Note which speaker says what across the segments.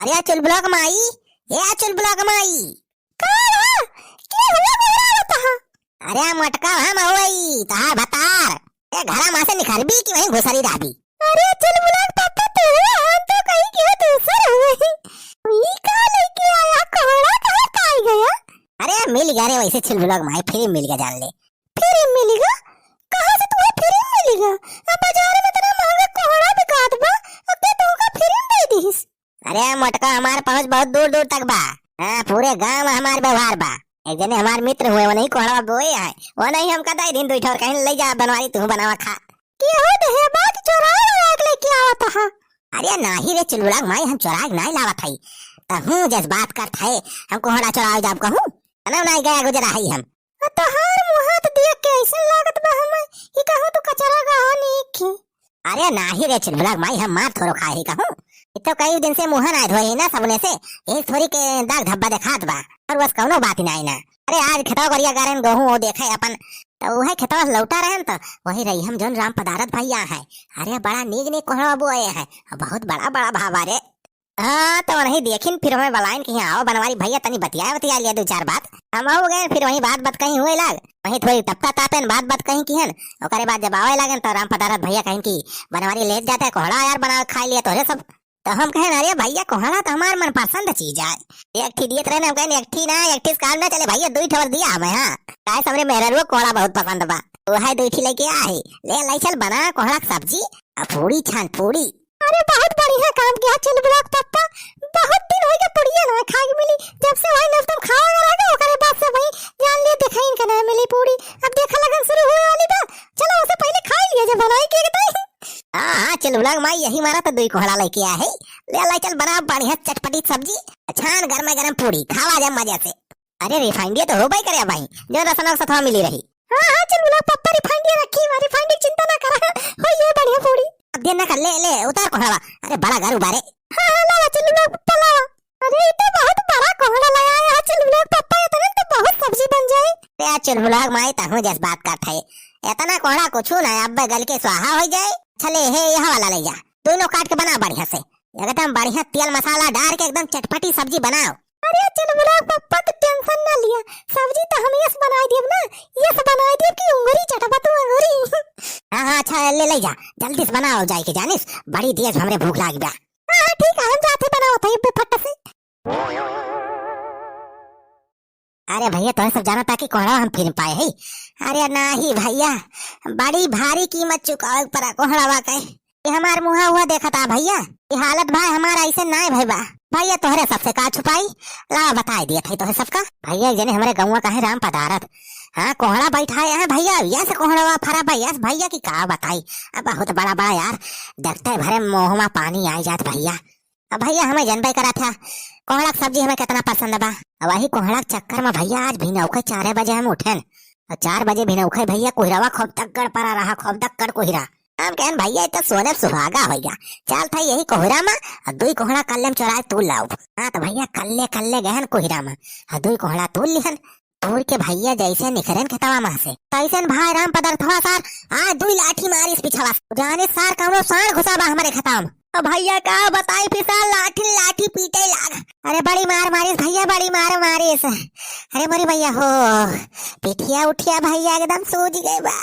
Speaker 1: अरे चुल ब्लॉक माई, ये चुल ब्लॉक माई।
Speaker 2: क्या हुआ मेरा बता।
Speaker 1: अरे मटका हम होई तहार भतार ए घरा मां से निकलबी कि वहीं घुसरी रहबी।
Speaker 2: अरे चल बुलाक पापा तेरे हम तो कहीं के दूसर हुए ये का लेके आया कोहड़ा कहां पाई गया।
Speaker 1: अरे मिल गया रे वैसे चुल ब्लॉक माई फ्री मिल गया जान ले।
Speaker 2: फ्री मिलेगा कहां से तुम्हें फ्री मिलेगा। अब बाजार में इतना महंगा कोहड़ा बिकात बा अब ते तुमका फ्री दे दीस।
Speaker 1: अरे मटका हमारे पहुंच बहुत दूर दूर तक बा। हां पूरे गांव में हमार व्यवहार बा। एक जने हमार मित्र हुए वो नहीं कोहड़ा बोए है वो नहीं हम कदाई दिन दुई ठोर कहीं ले जा बनवारी तू बनावा खा
Speaker 2: के हो दे बात चोराए लाग लेके आवत हा।
Speaker 1: अरे नाही रे चुलबुलाक माई हम चोराग नहीं लावत हई तहू जस बात करत है हम कोहड़ा चोराव जाब कहूं ना नहीं गया गुजरा हई हम
Speaker 2: तहार मुंह हाथ देख के ऐसा लागत बा हमें ई कहूं तू कचरा गहा नहीं खे।
Speaker 1: अरे नाही रे चुलबुलाक माई हम मार थोरो खाए ही कहूं तो कई दिन से मुंह ना धोए ना सबने से यही थोड़ी के दाग धब्बा दिखात बा और बस कौनो बात नहीं ना। अरे आज खेतवा करिया गारन गहूं वो देखे अपन तो वही खेतवा लौटा रहे तो वही रही हम जोन राम पदारत भैया है। अरे बड़ा नीक नीक कोहड़ा बोए है बहुत बड़ा बड़ा भावा रे। हाँ तो नहीं देखिन फिर हमें बलाइन कि आओ बनवारी भैया तनी बतिया लिया दो चार बात हम हो गए फिर वही बात कहीं हुए लाग वही थोड़ी टपका तापेन बात कहीं की हन ओकरे बाद जब आवे लागन तो राम पदारत भैया कहीं की बनवारी ले जाते है कोहड़ा यार बना खा लिया तो सब तो हम कहें अरे भैया कोहड़ा तो हमार मन पसंद चीज है एक ठी दियत रहे हम कहें एक ठी ना एक ठी कार ना चले भैया दुई ठोर दिया हमें। हां काय हमरे मेहररुआ कोहड़ा बहुत पसंद बा वो है दुई ठी लेके आए ले लाई चल बना कोहड़ा सब्जी पूरी छान पूरी।
Speaker 2: अरे बहुत बढ़िया काम किया चल ब्लॉक पापा बहुत दिन हो गए पुड़िया ना खाए मिली जब से वही नस्तम खावा लगा ओकरे बाद से वही जान ले दिखाइन के ना मिली पूड़ी अब देखा लगन शुरू होए वाली बा चलो उसे पहले खा लिया जब बनाई के तई।
Speaker 1: हां चल ब्लॉक माई यही मारा तो दुई कोहड़ा लेके आए है ले लाई चल बना बढ़िया चटपटी सब्जी छान गरमा गरम पूरी खावा जा मजे से। अरे रिफाइंड तो हो भाई करे भाई जो रसना सथवा मिली रही।
Speaker 2: हां चल ब्लॉक पापा रिफाइंड रखी हमारी रिफाइंड चिंता ना करा हो ये बढ़िया पूड़ी
Speaker 1: अब देना कर ले उतार कोहड़ा। अरे बड़ा घर उबारे।
Speaker 2: हां लावा चल ब्लॉक पापा लावा। अरे ये तो बहुत बड़ा कोहड़ा लाया है चल ब्लॉक पापा ये तो बहुत सब्जी बन जाए।
Speaker 1: ते चल ब्लॉक माई तहु जस बात करत है इतना कोहड़ा कुछ ना अब गल के स्वाहा हो जाए चले हे यह वाला ले जा दोनों काट के बना बढ़िया से एकदम बढ़िया तेल मसाला डाल के एकदम चटपटी सब्जी बनाओ।
Speaker 2: अरे चल ब्लॉक पापा तो टेंशन ना लिया सब्जी तो हम ये बना देब ना ये सब बना देब की उंगली चटपा तू उंगली।
Speaker 1: हां अच्छा ले जा जल्दी से बनाओ जाए के जानिस बड़ी देर हमरे भूख लाग गया।
Speaker 2: हां ठीक है हम जाते बनाओ थे फट से।
Speaker 1: अरे भैया तो सब जाना था कि कोहड़ा हम फिर पाए है। अरे नहीं भैया बड़ी भारी कीमत चुकावे पर कोहड़ा वा के ये हमार मुहा हुआ देखा था भैया ये हालत भाई हमारा ऐसे नहीं भाई बा भैया तोहरे सबसे का छुपाई ला बता दिया था तोहरे सबका भैया जने हमारे गांव का है राम पदारत। हाँ कोहड़ा बैठाया है भैया यस कोहड़ा फरा भैया भैया की का बताई अब बहुत बड़ा बड़ा यार देखते भरे मुंह में पानी आ जात भैया। अब भैया हमें जनबे करा था कोहड़ा सब्जी हमें कितना पसंद बा वही कोहड़ा चक्कर में भैया आज भी नौके 4 बजे हम उठे 4 बजे भी नौके भैया कोहरावा खूब तक्कड़ पड़ा रहा खूब तक्कड़ कोहरा हम कहन भैया तो सोने सुहागा हो गया चल था यही कोहरा में दुई कोहड़ा कल्ले में चोरा तू लाओ। हाँ तो भैया कल्ले गहन कोहरा में दुई कोहड़ा तोड़ लिहन तोड़ के भैया जैसे निखरन खेतवा मां से तैसे भाई राम पदार्थवा सार आज दुई लाठी मारिस पिछवा जाने सार कौनो सार घुसा बा हमारे खेतवा में। भैया का बताई फिसा लाठी पीटे लाग। अरे बड़ी मार मारिस भैया बड़ी मार मारिस अरे मोरी भैया हो पिठिया उठिया भैया एकदम सूझ गए बा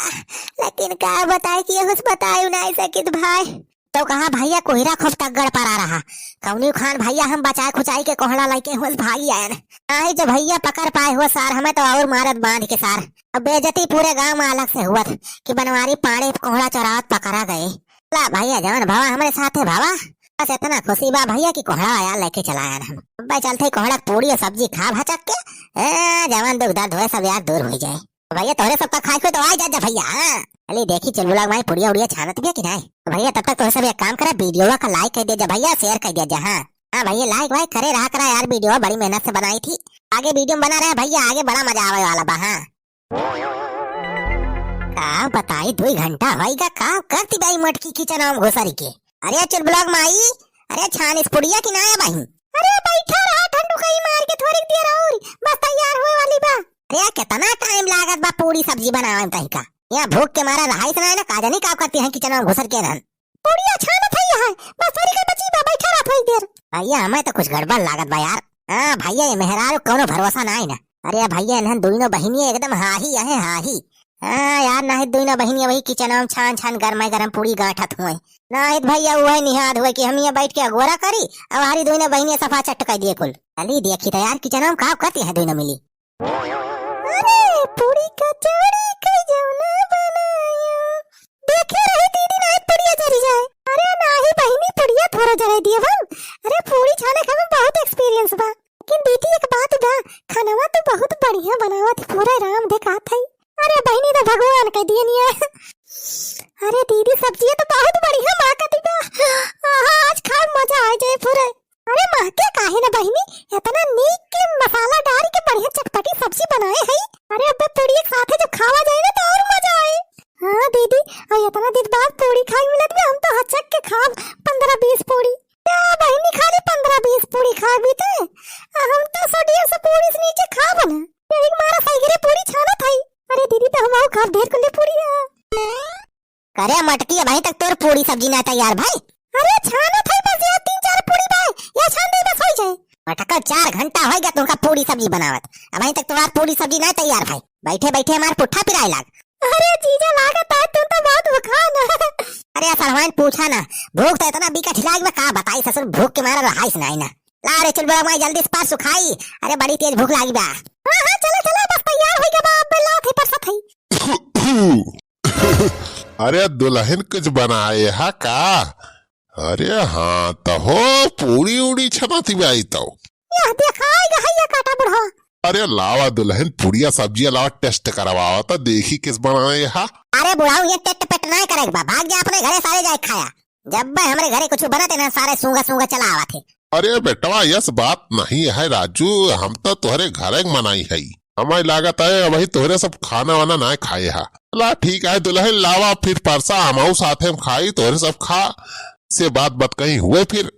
Speaker 1: लेकिन का बताए कि हुस बताई नहीं सकित भाई तो कहा भैया कोहरा खूब तगड़ पड़ा रहा कौनी खान भैया हम बचाए खुचाई के कोहड़ा लेके हुस भागी आए आई जो भैया पकड़ पाए हुआ सार हमें तो और मारत बांध के सार अब बेइज्जती पूरे गांव में अलग से हुआ कि बनवारी पाड़े कोहड़ा चौरावत पकड़ा गए। भैया जवान भावा हमारे साथ है भावा बस इतना खुशी बा भैया की कोहड़ा आया लेके चलाया हम भाई चलते कोहड़ा पूरी और सब्जी खा भचक के जवान दुख दर्द हुए सब यार दूर हो जाए भैया तोहरे सबका खाए को तो आ जा भैया। अरे देखी चल बुला भाई पुड़िया उड़िया छानत भी कि नहीं भैया तब तक तो सब एक काम करा वीडियो का लाइक कर दिया भैया शेयर कर दिया। हाँ भैया लाइक भाई करे रहा करा यार वीडियो बड़ी मेहनत से बनाई थी आगे वीडियो बना रहे भैया आगे बड़ा मजा आवे वाला बा। हाँ का बताई 2 घंटा होएगा का करती बाई मटकी किचन में घुसरी के। अरे चल ब्लॉग माई अरे छान इस पुड़िया की ना है भाई।
Speaker 2: अरे बैठा रहा ठंडू कहीं मार के थोड़ी देर और बस तैयार होए वाली बा।
Speaker 1: अरे कितना टाइम लागत बा पूरी सब्जी बनावे में कहीं का यहाँ भूख के मारा रहाई से ना का जानी का करती है किचन में घुसर के रहन।
Speaker 2: पूरी अच्छा न थई है बस थोड़ी का बची बा बैठा रहा थोड़ी देर।
Speaker 1: भैया हमें तो कुछ गड़बड़ लागत बा यार। हाँ भैया ये मेहरारू कोनो भरोसा ना है ना। अरे भैया इन्हन दोनों बहिनी एकदम हाही है हाही। हाँ यार नाहित दोनों बहिनी वही किचन में छान छान गरम पूरी गांठत हुए। नाहित भैया वही निहाद हुए कि हम यहाँ बैठ के अगोरा करी अब हमारी दोनों बहिनी सफा चटका दिए कुल। अली देखी तो यार किचन में काम करती है दोनों मिली।
Speaker 2: अरे पूरी कचौड़ी का जौना बनाया देखे रही दीदी नाहित पूरी जरी जाए। अरे नाही बहिनी पूरी थोड़ा जरा दिए हम। अरे पूरी छाने का में बहुत एक्सपीरियंस बा लेकिन बेटी एक बात बा खानावा तो बहुत बढ़िया बनावत पूरा राम देखा थई। अरे बहिनी तो भगवान कह दिए निया। अरे दीदी सब्जी तो बहुत बढ़िया मां का दिबा। आज खा मजा आ जाए पूरे। अरे मां के काहे ना बहिनी इतना नीक के मसाला डाल के बढ़िया चटपटी सब्जी बनाए है। अरे अब पूरी एक साथ जब खावा जाए ना तो और मजा आए। हां दीदी और इतना दिन बाद पूरी खाई मिलत में हम तो हचक के खा 15-20 पूरी। क्या बहिनी खाली 15-20 पूरी खा भी थे हम तो सोडियम से पूरी से नीचे खा बना एक मारा साइगरे पूरी छाना था। अरे दीदी तो हम आओ खा ढेर कुल्ले पूरी
Speaker 1: करे मटकी भाई तक तोर पूरी सब्जी ना तैयार भाई।
Speaker 2: अरे छाना था बस यार 3-4 पूरी भाई या छान दे बस हो जाए।
Speaker 1: मटका 4 घंटा हो गया तुमका पूरी सब्जी बनावत अभी तक तुम्हार पूरी सब्जी ना तैयार भाई। बैठे बैठे हमार पुट्ठा पिराए लाग।
Speaker 2: अरे जीजा लागत है तुम तो बहुत भूखा ना।
Speaker 1: अरे सरवान पूछा ना भूख तो इतना बीका ठिलाग में का बताई ससुर भूख के मारे रहाइस ना ना। ला रे चल बड़ा मैं जल्दी से पास सुखाई। अरे बड़ी तेज भूख लागी बा।
Speaker 2: हां हां चलो चलो बस तैयार हो गया बाप बेला थे पर सथई।
Speaker 3: अरे दुल्हन कुछ बनाए हा का। अरे हाँ तो हो पूरी उड़ी छना थी आई तो
Speaker 2: या दिखाएगा हैया काटा बुढ़ा।
Speaker 3: अरे लावा दुल्हन पूड़िया सब्जी लावा टेस्ट करवावा तो देखी किस बनाए हा।
Speaker 1: अरे बुढ़ाऊ ये टेट पेट ना करे बा भाग जा अपने घरे सारे जाए खाया। जब बे हमरे घरे कुछ बनते ना सारे सूंगा सूंगा चला आवा थे।
Speaker 3: अरे बेटवा यस बात नहीं है राजू हम तो तुहरे घरे मनाई है हमारी लागत है वही तुहरे सब खाना वाना ना खाए हा। ला ठीक है दुल्हन लावा फिर परसा हम साथे में खाई तुहरे सब खा से बात कहीं हुए फिर।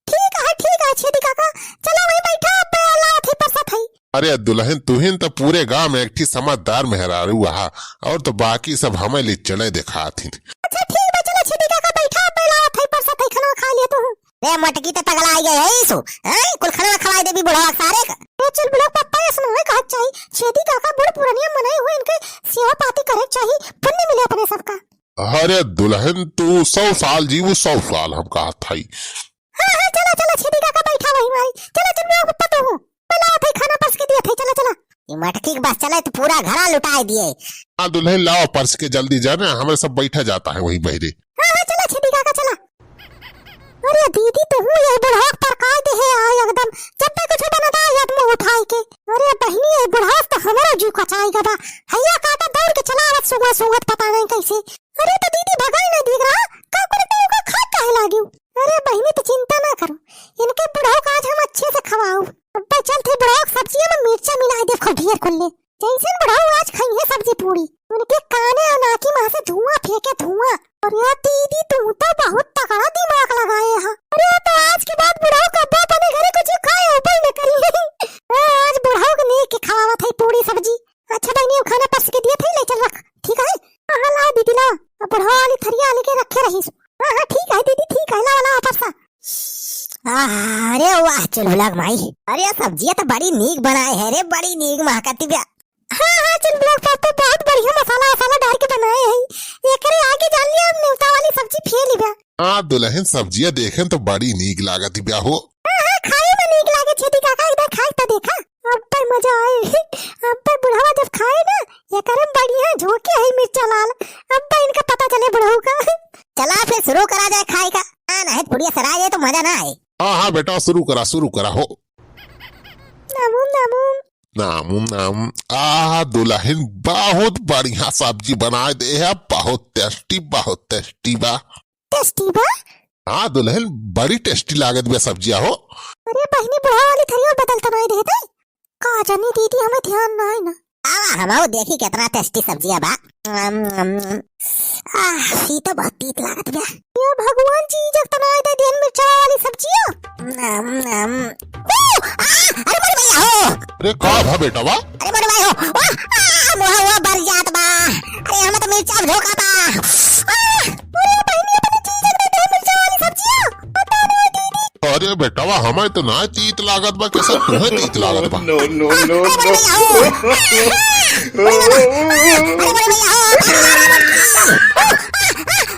Speaker 2: ठीक है छेदी काका चलो वही बैठा पे अल्लाह थे परसा थई।
Speaker 3: अरे दुल्हन तुहिन तो पूरे गांव में एक थी समझदार मेहरारू हा और तो बाकी सब हमें ले चले दिखा थी।
Speaker 2: अच्छा ठीक है चलो छेदी काका बैठा पे अल्लाह थे परसा थई खाना खा लिया तू।
Speaker 1: रे मटकी ते पगला आई गए है इसो हैं कुल खाना खवाई देबी बुढ़ा सारे का।
Speaker 2: ए चल बुढ़ा पप्पा ये सुनो कहा चाहिए छेदी काका बुढ़ पुरानिया मनाए हुए इनके सेवा पाती करे चाहिए पुण्य मिले अपने सबका।
Speaker 3: अरे दुल्हन तू 100 साल जीवू 100 साल हम कहा था।
Speaker 2: हाँ हाँ चलो चलो छेदी काका बैठा वही मारी चलो चल मैं पप्पा तो हूँ पहला थे खाना पर्स के दिया थे चलो चलो।
Speaker 1: ये मटकी के बस चले तो पूरा घरा लुटाए दिए।
Speaker 3: हाँ दुल्हन लाओ पर्स के जल्दी जाना हमें सब बैठा जाता है वही बहरे।
Speaker 2: हाँ हाँ चलो छेदी काका चला। अरे दीदी तो हूँ ये बुढ़ा पर का दे है आय एकदम जब तक कुछ बनता है याद में उठाई के। अरे बहनी ये बुढ़ा तो हमारा जी कचाएगा बा हैया काटा दौड़ के चला आवत सुगत सुगत पता नहीं कैसे। अरे तो दीदी भगाई ना दिख रहा का करते हो खा काहे लागियो। अरे बहनी तो चिंता ना करो इनके बुढ़ाओ का आज हम अच्छे से खवाओ। अब्बा चल थे बुढ़ाओ सब्जी में मिर्चा मिला दे ढेर खुले जैसे बुढ़ाओ आज खाई है सब्जी पूरी उनके काने और नाकी में से धुआं फेंके धुआं। और यार दीदी तू तो बहुत तगड़ा दिमाग लगाए है। अरे तो आज के बाद बुढ़ाओ का अब्बा अपने घरे कुछ खाए ऊपर न करी। आज बुढ़ाओ के नेक के खवावा था पूरी सब्जी। अच्छा बहनी खाना पर्स के दिए थे ले चल रख ठीक है। हां ला दीदी ला बुढ़ाओ वाली थरिया लेके रखे रही। हां ठीक है दीदी ठीक है ला परसा।
Speaker 1: अरे वाह चुलबुलाक माई अरे सब्जियां तो बड़ी नीक बनाए है रे बड़ी नीक महकती बा।
Speaker 2: हाँ हाँ चुलबुलाक पापा बहुत बढ़िया मसाला वसाला डाल के बनाए हैं एकरे आगे जान लिया नेवता वाली सब्जी फेल लिया।
Speaker 3: हाँ दुल्हन सब्जियां देखें तो बड़ी नीक लागत ब्याह हो।
Speaker 2: हाँ हाँ खाए में नीक लागे छेदी काका इधर खाए तो देखा अब पर मजा आए। अब पर बुढ़ावा जब खाए ना ये करम बढ़िया झोंके है मिर्चा लाल अब पर इनका पता चले बुढ़ाऊ का।
Speaker 1: चला फिर शुरू करा जाए खाए का नहीं पुड़िया सरा जाए तो मजा ना आए।
Speaker 3: हाँ हाँ बेटा शुरू करा हो।
Speaker 2: नामुम नामुम
Speaker 3: नामुम नाम दुल्हन बहुत बढ़िया सब्जी बनाए दे है बहुत टेस्टी बा।
Speaker 2: टेस्टी बा।
Speaker 3: हाँ दुल्हन बड़ी टेस्टी लागत बे सब्जियां हो।
Speaker 2: अरे बहनी बुढ़ा वाली थरिया बदल तो नहीं देते का जानी दीदी हमें ध्यान ना है ना।
Speaker 1: हमाओ देखी कितना टेस्टी सब्जियां बा। सी तो बहुत तीत लागत बा।
Speaker 2: ये भगवान जी जब तना दे देन मिर्चा वाली सब्जियां।
Speaker 1: अरे बड़े भैया हो।
Speaker 3: अरे का भा बेटा वा।
Speaker 1: अरे बड़े भाई हो मुहा बर जात बा। अरे हमें तो मिर्चा धोखा बा।
Speaker 2: अरे बहनी अपनी चीज दे दे
Speaker 3: अरे बेटावा हमें तो ना तीत लागत बा कैसा तुम्हें तीत लागत बा
Speaker 1: अरे बड़े भैया हो अरे बड़े भैया हो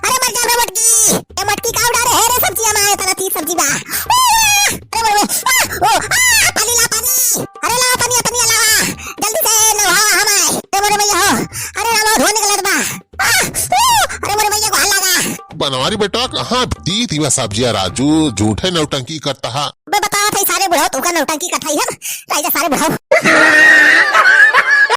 Speaker 1: अरे मर जा मटकी ये मटकी का उड़ा रे सब्जी में आए तना 30 सब्जी बा अरे बड़े ओ पानी ला पानी अरे ला पानी ला जल्दी से नहावा हमारे अरे बड़े भैया हो अरे ना धोने निकलत बा अरे बड़े भैया को हल्ला लगा
Speaker 3: बनवारी बेटा कहाँ तीत हुआ सब्जियां राजू झूठे नौटंकी करता है
Speaker 1: बे बता भाई सारे बुढ़ाओ तो का नौटंकी कठाई है राजा सारे बुढ़ाओ